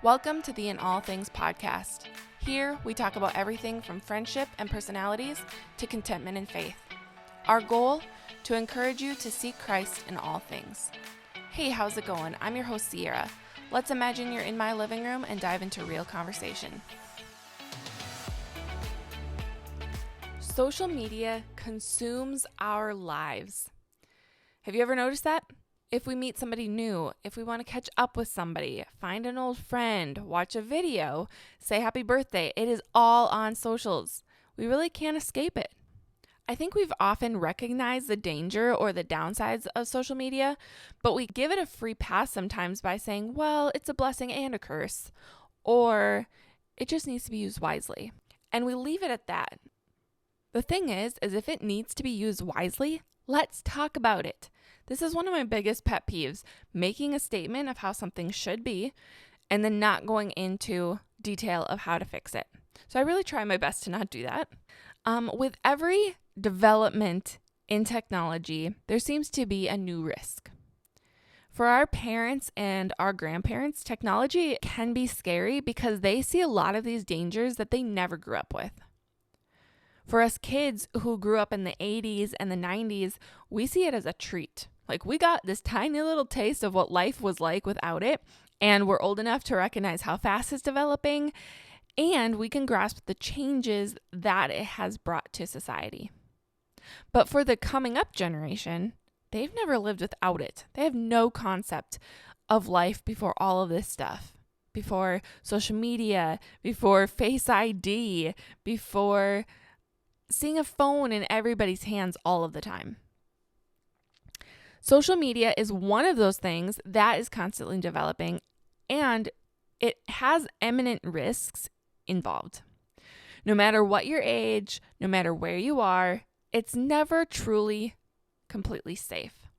Welcome to the In All Things podcast. Here, we talk about everything from friendship and personalities to contentment and faith. Our goal? To encourage you to seek Christ in all things. Hey, how's it going? I'm your host, Sierra. Let's imagine you're in my living room and dive into real conversation. Social media consumes our lives. Have you ever noticed that? If we meet somebody new, if we want to catch up with somebody, find an old friend, watch a video, say happy birthday, it is all on socials. We really can't escape it. I think we've often recognized the danger or the downsides of social media, but we give it a free pass sometimes by saying, well, it's a blessing and a curse, or it just needs to be used wisely. And we leave it at that. The thing is if it needs to be used wisely, let's talk about it. This is one of my biggest pet peeves, making a statement of how something should be and then not going into detail of how to fix it. So I really try my best to not do that. With every development in technology, there seems to be a new risk. For our parents and our grandparents, technology can be scary because they see a lot of these dangers that they never grew up with. For us kids who grew up in the 80s and the 90s, we see it as a treat. Like, we got this tiny little taste of what life was like without it, and we're old enough to recognize how fast it's developing, and we can grasp the changes that it has brought to society. But for the coming up generation, they've never lived without it. They have no concept of life before all of this stuff, before social media, before Face ID, before seeing a phone in everybody's hands all of the time. Social media is one of those things that is constantly developing, and it has imminent risks involved. No matter what your age, no matter where you are, it's never truly completely safe.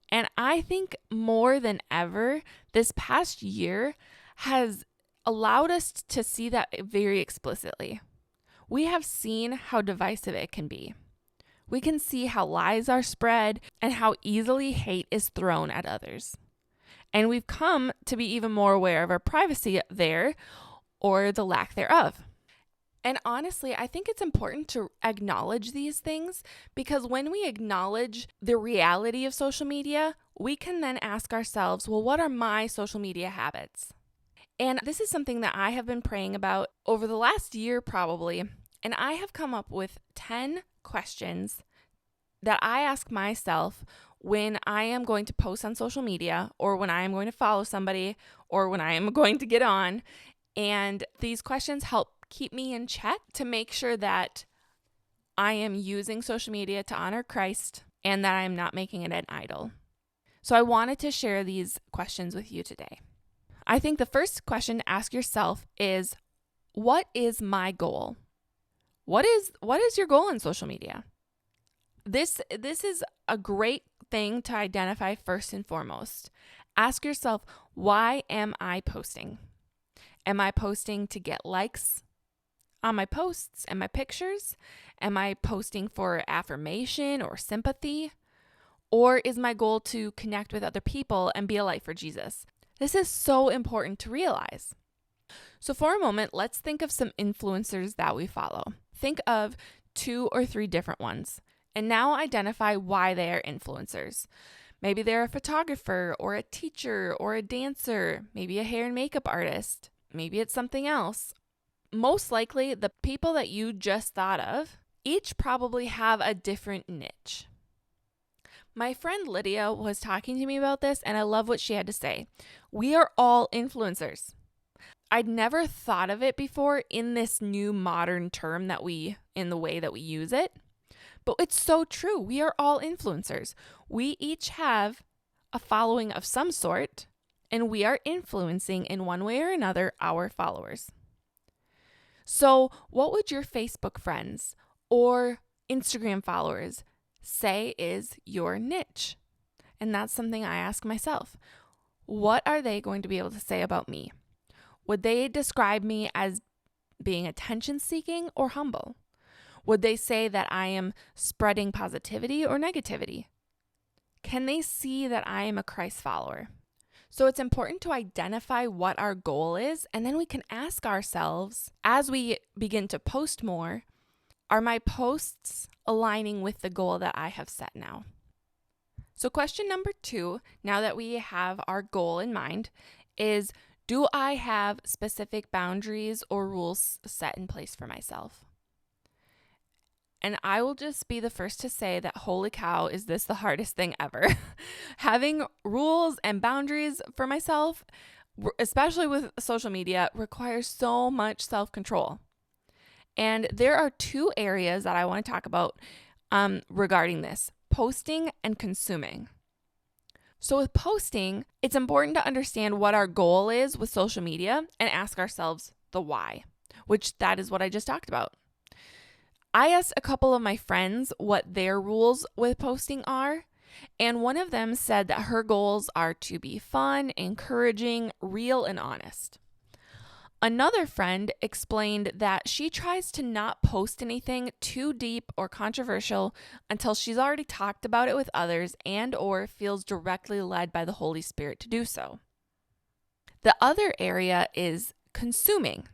And I think more than ever, this past year has allowed us to see that very explicitly. We have seen how divisive it can be. We can see how lies are spread and how easily hate is thrown at others. And we've come to be even more aware of our privacy there, or the lack thereof. And honestly, I think it's important to acknowledge these things, because when we acknowledge the reality of social media, we can then ask ourselves, well, what are my social media habits? And this is something that I have been praying about over the last year probably. And I have come up with 10 questions that I ask myself when I am going to post on social media, or when I am going to follow somebody, or when I am going to get on. And these questions help keep me in check to make sure that I am using social media to honor Christ and that I am not making it an idol. So I wanted to share these questions with you today. I think the first question to ask yourself is, what is my goal? What is your goal in social media? This is a great thing to identify first and foremost. Ask yourself, why am I posting? Am I posting to get likes on my posts and my pictures? Am I posting for affirmation or sympathy? Or is my goal to connect with other people and be a light for Jesus? This is so important to realize. So for a moment, let's think of some influencers that we follow. Think of 2 or 3 different ones, and now identify why they are influencers. Maybe they're a photographer or a teacher or a dancer, maybe a hair and makeup artist. Maybe it's something else. Most likely, the people that you just thought of, each probably have a different niche. My friend Lydia was talking to me about this, and I love what she had to say. We are all influencers. I'd never thought of it before in this new modern term in the way that we use it. But it's so true. We are all influencers. We each have a following of some sort, and we are influencing in one way or another our followers. So what would your Facebook friends or Instagram followers say is your niche? And that's something I ask myself. What are they going to be able to say about me? Would they describe me as being attention-seeking or humble? Would they say that I am spreading positivity or negativity? Can they see that I am a Christ follower? So it's important to identify what our goal is, and then we can ask ourselves as we begin to post more, are my posts aligning with the goal that I have set now? So question number 2, now that we have our goal in mind, is do I have specific boundaries or rules set in place for myself? And I will just be the first to say that holy cow, is this the hardest thing ever? Having rules and boundaries for myself, especially with social media, requires so much self-control. And there are 2 areas that I want to talk about regarding this: posting and consuming. So with posting, it's important to understand what our goal is with social media and ask ourselves the why, which that is what I just talked about. I asked a couple of my friends what their rules with posting are, and one of them said that her goals are to be fun, encouraging, real, and honest. Another friend explained that she tries to not post anything too deep or controversial until she's already talked about it with others and or feels directly led by the Holy Spirit to do so. The other area is consuming.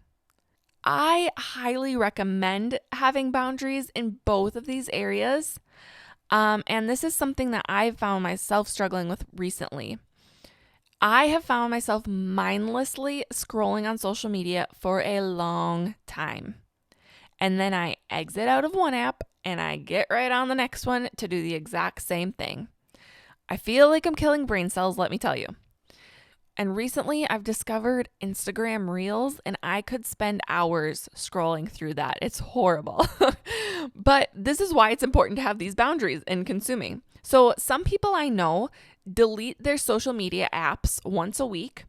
I highly recommend having boundaries in both of these areas. And this is something that I've found myself struggling with recently. I have found myself mindlessly scrolling on social media for a long time. And then I exit out of one app and I get right on the next one to do the exact same thing. I feel like I'm killing brain cells, let me tell you. And recently I've discovered Instagram Reels, and I could spend hours scrolling through that. It's horrible. But this is why it's important to have these boundaries in consuming. So some people I know delete their social media apps once a week,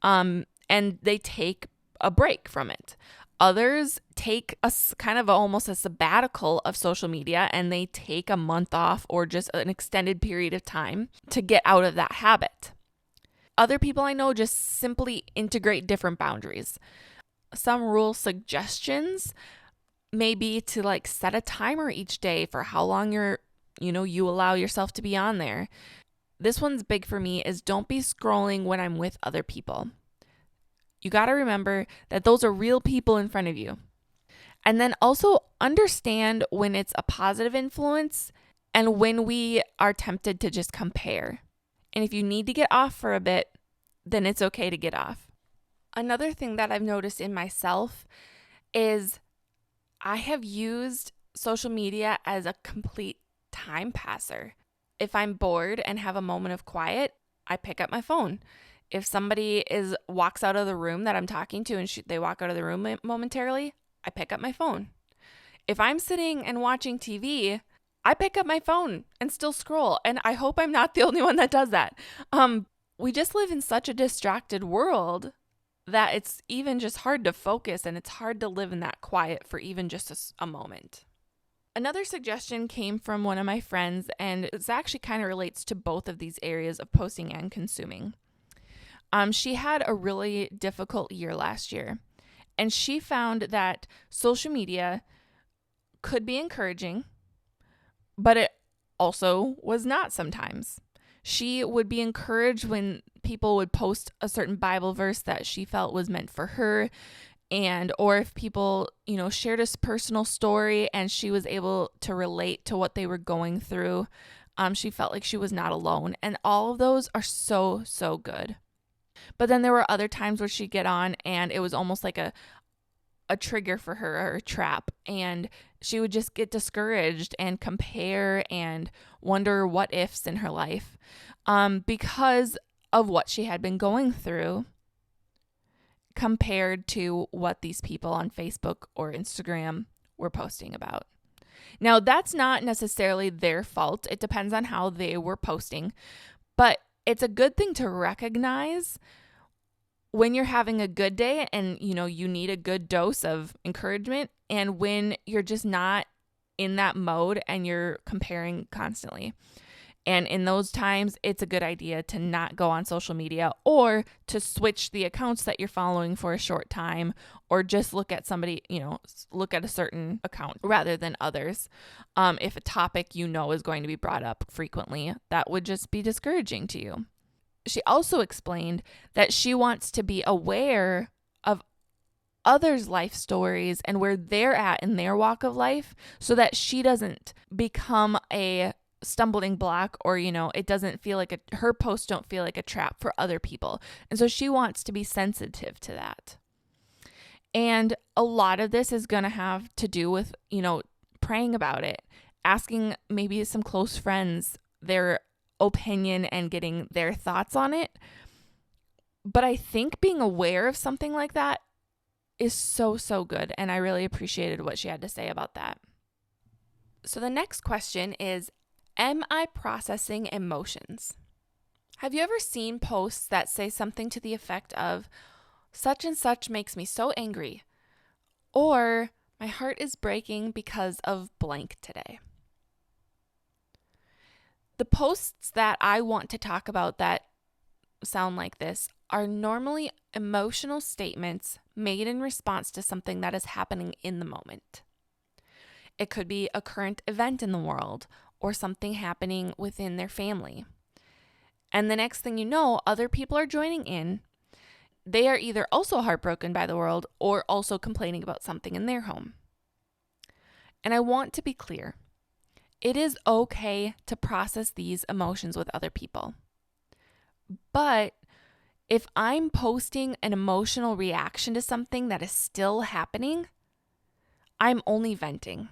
and they take a break from it. Others take a kind of almost a sabbatical of social media, and they take a month off or just an extended period of time to get out of that habit. Other people I know just simply integrate different boundaries. Some rule suggestions may be to like set a timer each day for how long you allow yourself to be on there. This one's big for me is don't be scrolling when I'm with other people. You got to remember that those are real people in front of you. And then also understand when it's a positive influence and when we are tempted to just compare. And if you need to get off for a bit, then it's okay to get off. Another thing that I've noticed in myself is I have used social media as a complete time passer. If I'm bored and have a moment of quiet, I pick up my phone. If somebody walks out of the room that I'm talking to and they walk out of the room momentarily, I pick up my phone. If I'm sitting and watching TV, I pick up my phone and still scroll, and I hope I'm not the only one that does that. We just live in such a distracted world that it's even just hard to focus, and it's hard to live in that quiet for even just a moment. Another suggestion came from one of my friends, and it actually kind of relates to both of these areas of posting and consuming. She had a really difficult year last year, and she found that social media could be encouraging, but it also was not sometimes. She would be encouraged when people would post a certain Bible verse that she felt was meant for her, or if people, shared a personal story and she was able to relate to what they were going through, she felt like she was not alone. And all of those are so, so good. But then there were other times where she'd get on and it was almost like a trigger for her, or a trap, and she would just get discouraged and compare and wonder what ifs in her life because of what she had been going through compared to what these people on Facebook or Instagram were posting about. Now, that's not necessarily their fault. It depends on how they were posting, but it's a good thing to recognize when you're having a good day and, you need a good dose of encouragement, and when you're just not in that mode and you're comparing constantly. And in those times, it's a good idea to not go on social media, or to switch the accounts that you're following for a short time, or just look at look at a certain account rather than others. If a topic is going to be brought up frequently, that would just be discouraging to you. she also explained that she wants to be aware of others' life stories and where they're at in their walk of life so that she doesn't become a stumbling block, or it doesn't feel like her posts don't feel like a trap for other people. And so she wants to be sensitive to that. And a lot of this is going to have to do with, praying about it, asking maybe some close friends their opinion and getting their thoughts on it. But I think being aware of something like that is so, so good. And I really appreciated what she had to say about that. So the next question is, am I processing emotions? Have you ever seen posts that say something to the effect of, such and such makes me so angry, or my heart is breaking because of blank today? The posts that I want to talk about that sound like this are normally emotional statements made in response to something that is happening in the moment. It could be a current event in the world or something happening within their family. And the next thing you know, other people are joining in. They are either also heartbroken by the world or also complaining about something in their home. And I want to be clear. It is okay to process these emotions with other people. But if I'm posting an emotional reaction to something that is still happening, I'm only venting.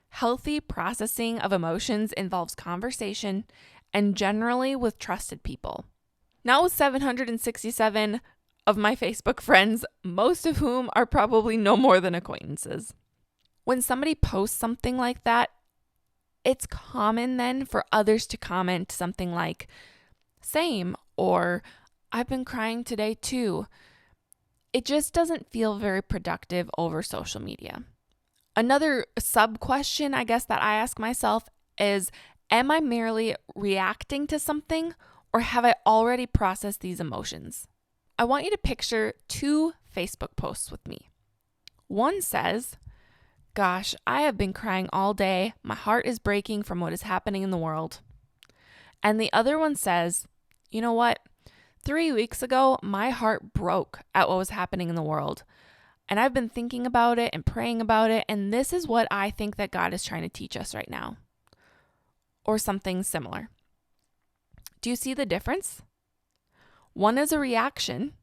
Healthy processing of emotions involves conversation and generally with trusted people. Not with 767 of my Facebook friends, most of whom are probably no more than acquaintances. When somebody posts something like that, it's common then for others to comment something like, same, or I've been crying today too. It just doesn't feel very productive over social media. Another sub-question, I guess, that I ask myself is, am I merely reacting to something, or have I already processed these emotions? I want you to picture 2 Facebook posts with me. One says, gosh, I have been crying all day. My heart is breaking from what is happening in the world. And the other one says, you know what? 3 weeks ago, my heart broke at what was happening in the world. And I've been thinking about it and praying about it. And this is what I think that God is trying to teach us right now. Or something similar. Do you see the difference? One is a reaction,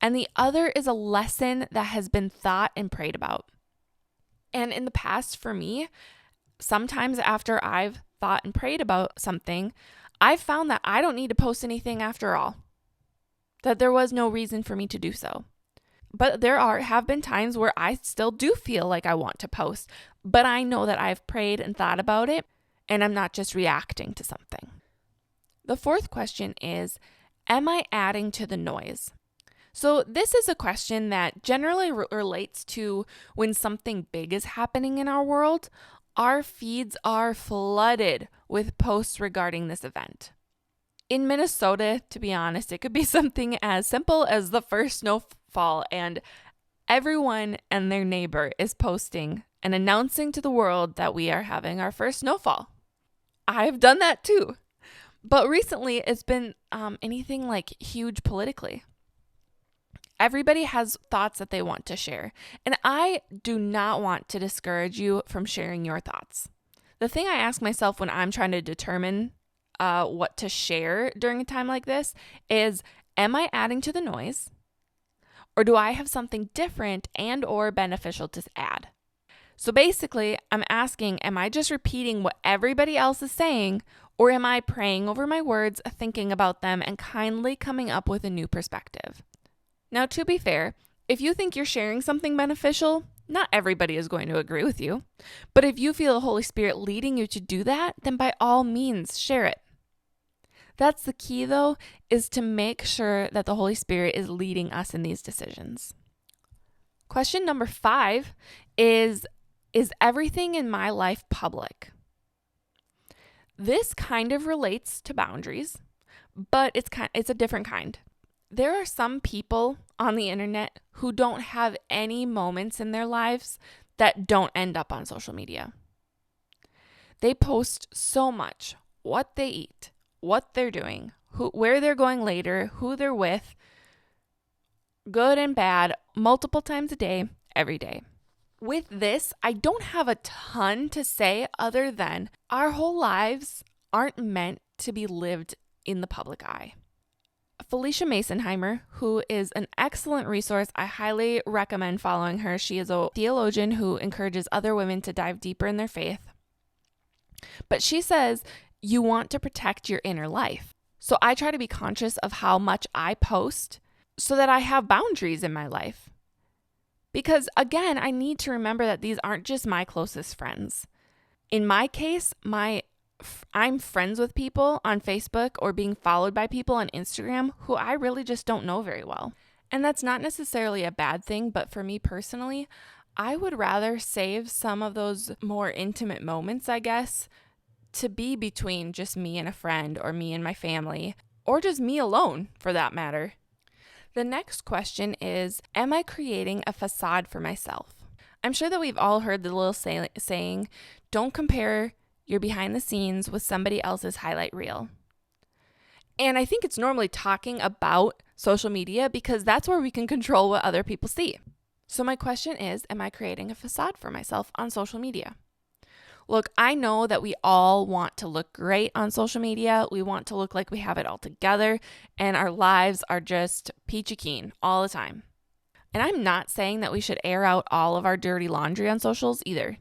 and the other is a lesson that has been thought and prayed about. And in the past, for me, sometimes after I've thought and prayed about something, I've found that I don't need to post anything after all, that there was no reason for me to do so. But there have been times where I still do feel like I want to post, but I know that I've prayed and thought about it, and I'm not just reacting to something. The fourth question is, am I adding to the noise? So this is a question that generally relates to when something big is happening in our world. Our feeds are flooded with posts regarding this event. In Minnesota, to be honest, it could be something as simple as the first snowfall, and everyone and their neighbor is posting and announcing to the world that we are having our first snowfall. I've done that too. But recently, it's been anything like huge politically. Everybody has thoughts that they want to share. And I do not want to discourage you from sharing your thoughts. The thing I ask myself when I'm trying to determine what to share during a time like this is, am I adding to the noise? Or do I have something different and or beneficial to add? So basically, I'm asking, am I just repeating what everybody else is saying, or am I praying over my words, thinking about them, and kindly coming up with a new perspective? Now, to be fair, if you think you're sharing something beneficial, not everybody is going to agree with you. But if you feel the Holy Spirit leading you to do that, then by all means, share it. That's the key, though, is to make sure that the Holy Spirit is leading us in these decisions. Question number 5 is everything in my life public? This kind of relates to boundaries, but it's a different kind. There are some people on the internet who don't have any moments in their lives that don't end up on social media. They post so much: what they eat, what they're doing, where they're going later, who they're with, good and bad, multiple times a day, every day. With this, I don't have a ton to say other than our whole lives aren't meant to be lived in the public eye. Felicia Masonheimer, who is an excellent resource, I highly recommend following her. She is a theologian who encourages other women to dive deeper in their faith. But she says you want to protect your inner life. So I try to be conscious of how much I post so that I have boundaries in my life. Because again, I need to remember that these aren't just my closest friends. In my case, I'm friends with people on Facebook or being followed by people on Instagram who I really just don't know very well. And that's not necessarily a bad thing, but for me personally, I would rather save some of those more intimate moments, I guess, to be between just me and a friend or me and my family, or just me alone for that matter. The next question is, am I creating a facade for myself? I'm sure that we've all heard the little saying, don't compare your behind the scenes with somebody else's highlight reel. And I think it's normally talking about social media because that's where we can control what other people see. So my question is, am I creating a facade for myself on social media? Look, I know that we all want to look great on social media. We want to look like we have it all together and our lives are just peachy keen all the time. And I'm not saying that we should air out all of our dirty laundry on socials either.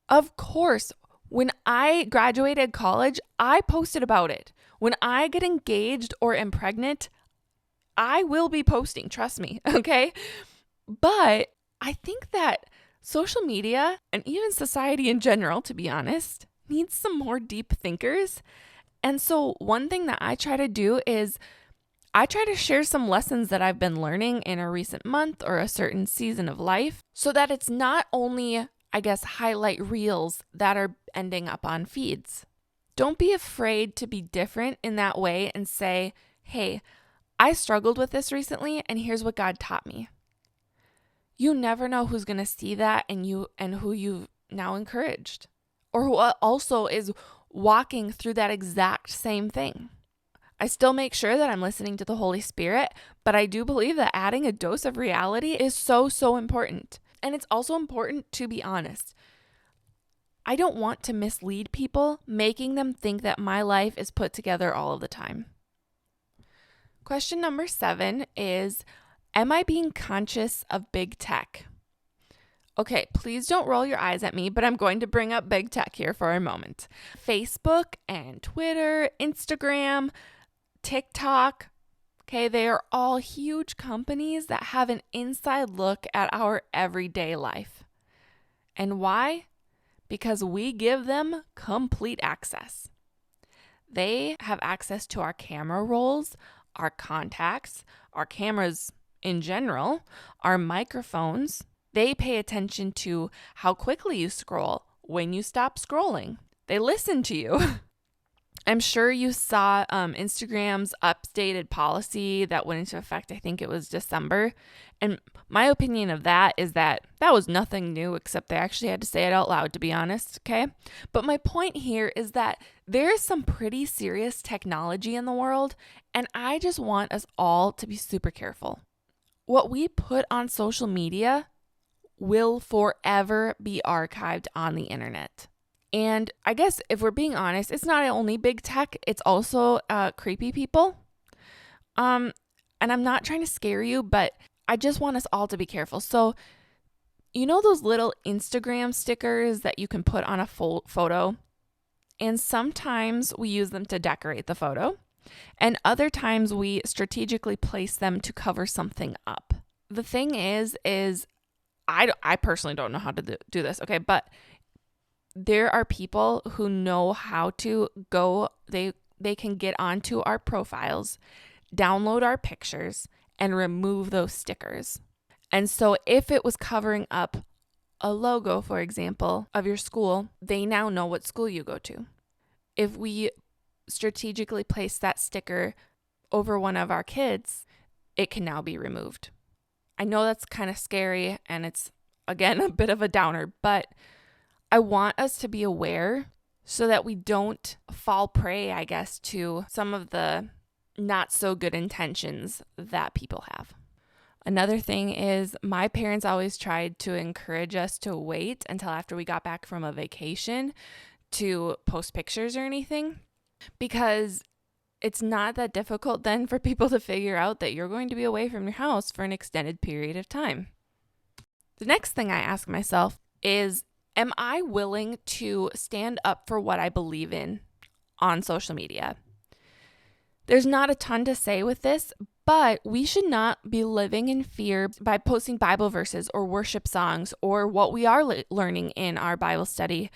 Of course, when I graduated college, I posted about it. When I get engaged or am pregnant, I will be posting, trust me, okay? But I think that social media and even society in general, to be honest, needs some more deep thinkers. And so one thing that I try to do is I try to share some lessons that I've been learning in a recent month or a certain season of life so that it's not only, I guess, highlight reels that are ending up on feeds. Don't be afraid to be different in that way and say, hey, I struggled with this recently and here's what God taught me. You never know who's going to see that and who you've now encouraged, or who also is walking through that exact same thing. I still make sure that I'm listening to the Holy Spirit, but I do believe that adding a dose of reality is so important. And it's also important to be honest. I don't want to mislead people, making them think that my life is put together all of the time. Question number 7 is, am I being conscious of big tech? Okay, please don't roll your eyes at me, but I'm going to bring up big tech here for a moment. Facebook and Twitter, Instagram, TikTok, okay, they are all huge companies that have an inside look at our everyday life. And why? Because we give them complete access. They have access to our camera rolls, our contacts, our cameras in general, our microphones. They pay attention to how quickly you scroll, when you stop scrolling. They listen to you. I'm sure you saw Instagram's updated policy that went into effect, I think it was December. And my opinion of that is that was nothing new, except they actually had to say it out loud, to be honest, okay? But my point here is that there is some pretty serious technology in the world, and I just want us all to be super careful. What we put on social media will forever be archived on the internet. And I guess if we're being honest, it's not only big tech, it's also creepy people. And I'm not trying to scare you, but I just want us all to be careful. So, you know those little Instagram stickers that you can put on a photo? And sometimes we use them to decorate the photo. And other times we strategically place them to cover something up. The thing is I personally don't know how to do this, okay? But there are people who know how to go, they can get onto our profiles, download our pictures, and remove those stickers. And so if it was covering up a logo, for example, of your school, they now know what school you go to. If we strategically place that sticker over one of our kids, it can now be removed. I know that's kind of scary and it's, again, a bit of a downer, but I want us to be aware so that we don't fall prey, I guess, to some of the not so good intentions that people have. Another thing is my parents always tried to encourage us to wait until after we got back from a vacation to post pictures or anything, because it's not that difficult then for people to figure out that you're going to be away from your house for an extended period of time. The next thing I ask myself is, am I willing to stand up for what I believe in on social media? There's not a ton to say with this, but we should not be living in fear by posting Bible verses or worship songs or what we are learning in our Bible study,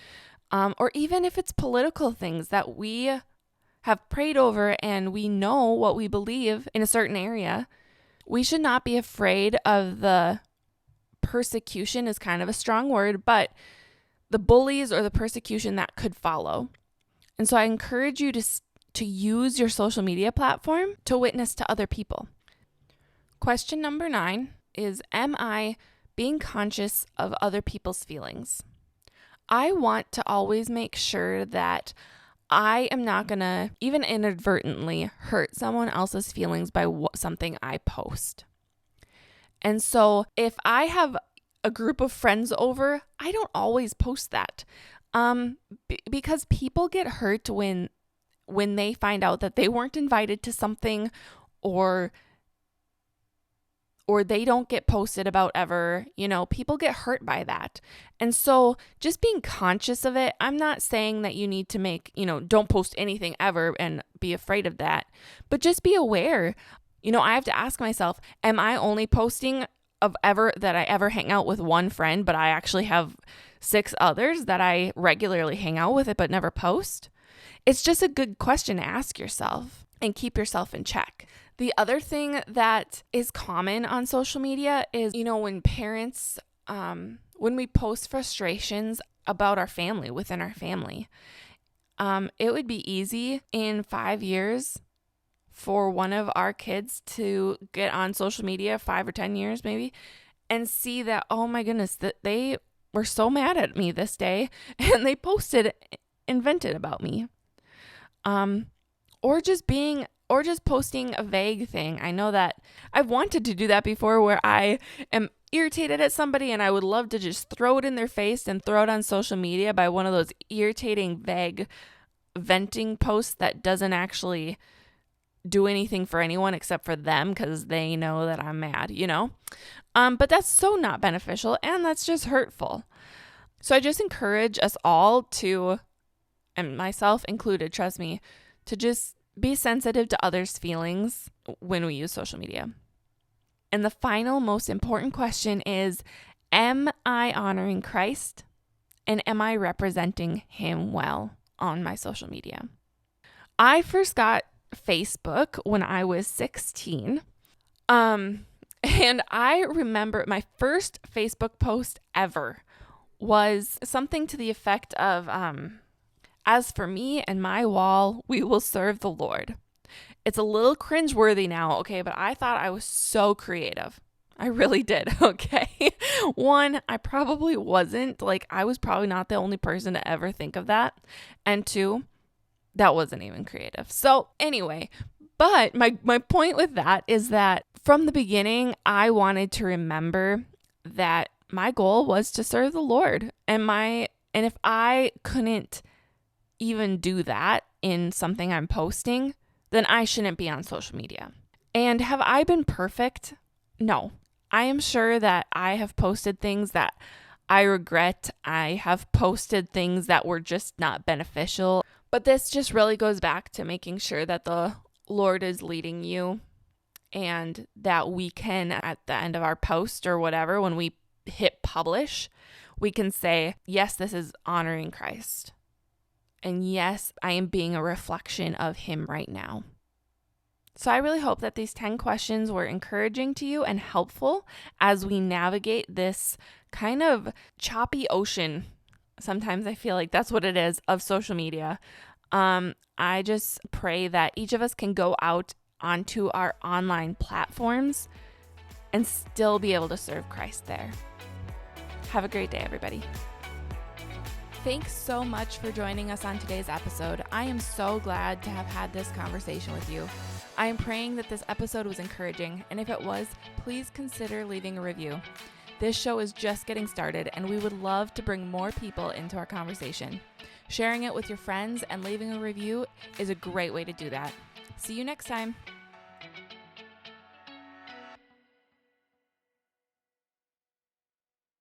or even if it's political things that we have prayed over and we know what we believe in a certain area. We should not be afraid of the persecution, is kind of a strong word, but the bullies or the persecution that could follow. And so I encourage you to use your social media platform to witness to other people. Question number 9 is, am I being conscious of other people's feelings? I want to always make sure that I am not going to even inadvertently hurt someone else's feelings by something I post. And so if I have a group of friends over, I don't always post that because people get hurt when they find out that they weren't invited to something or they don't get posted about ever. People get hurt by that. And so just being conscious of it, I'm not saying that you need to don't post anything ever and be afraid of that, but just be aware. I have to ask myself, am I only posting that I ever hang out with one friend, but I actually have 6 others that I regularly hang out with but never post? It's just a good question to ask yourself and keep yourself in check. The other thing that is common on social media is, when parents, when we post frustrations about our family, within our family, it would be easy in 5 years for one of our kids to get on social media, 5 or 10 years maybe, and see that, oh my goodness, that they were so mad at me this day and they posted and vented about me. Or just posting a vague thing. I know that I've wanted to do that before, where I am irritated at somebody and I would love to just throw it in their face and throw it on social media by one of those irritating, vague venting posts that doesn't actually do anything for anyone except for them because they know that I'm mad, But that's so not beneficial and that's just hurtful. So I just encourage us all to, and myself included, trust me, to just be sensitive to others' feelings when we use social media. And the final, most important question is, am I honoring Christ? And am I representing him well on my social media? I first got Facebook when I was 16. And I remember my first Facebook post ever was something to the effect of, as for me and my wall, we will serve the Lord. It's a little cringeworthy now, okay, but I thought I was so creative. I really did, okay? 1, I probably wasn't. I was probably not the only person to ever think of that. And 2, that wasn't even creative. So anyway, but my point with that is that from the beginning, I wanted to remember that my goal was to serve the Lord. And if I couldn't even do that in something I'm posting, then I shouldn't be on social media. And have I been perfect? No. I am sure that I have posted things that I regret. I have posted things that were just not beneficial. But this just really goes back to making sure that the Lord is leading you and that we can, at the end of our post or whatever, when we hit publish, we can say, yes, this is honoring Christ. And yes, I am being a reflection of him right now. So I really hope that these 10 questions were encouraging to you and helpful as we navigate this kind of choppy ocean. Sometimes I feel like that's what it is, of social media. I just pray that each of us can go out onto our online platforms and still be able to serve Christ there. Have a great day, everybody. Thanks so much for joining us on today's episode. I am so glad to have had this conversation with you. I am praying that this episode was encouraging, and if it was, please consider leaving a review. This show is just getting started, and we would love to bring more people into our conversation. Sharing it with your friends and leaving a review is a great way to do that. See you next time.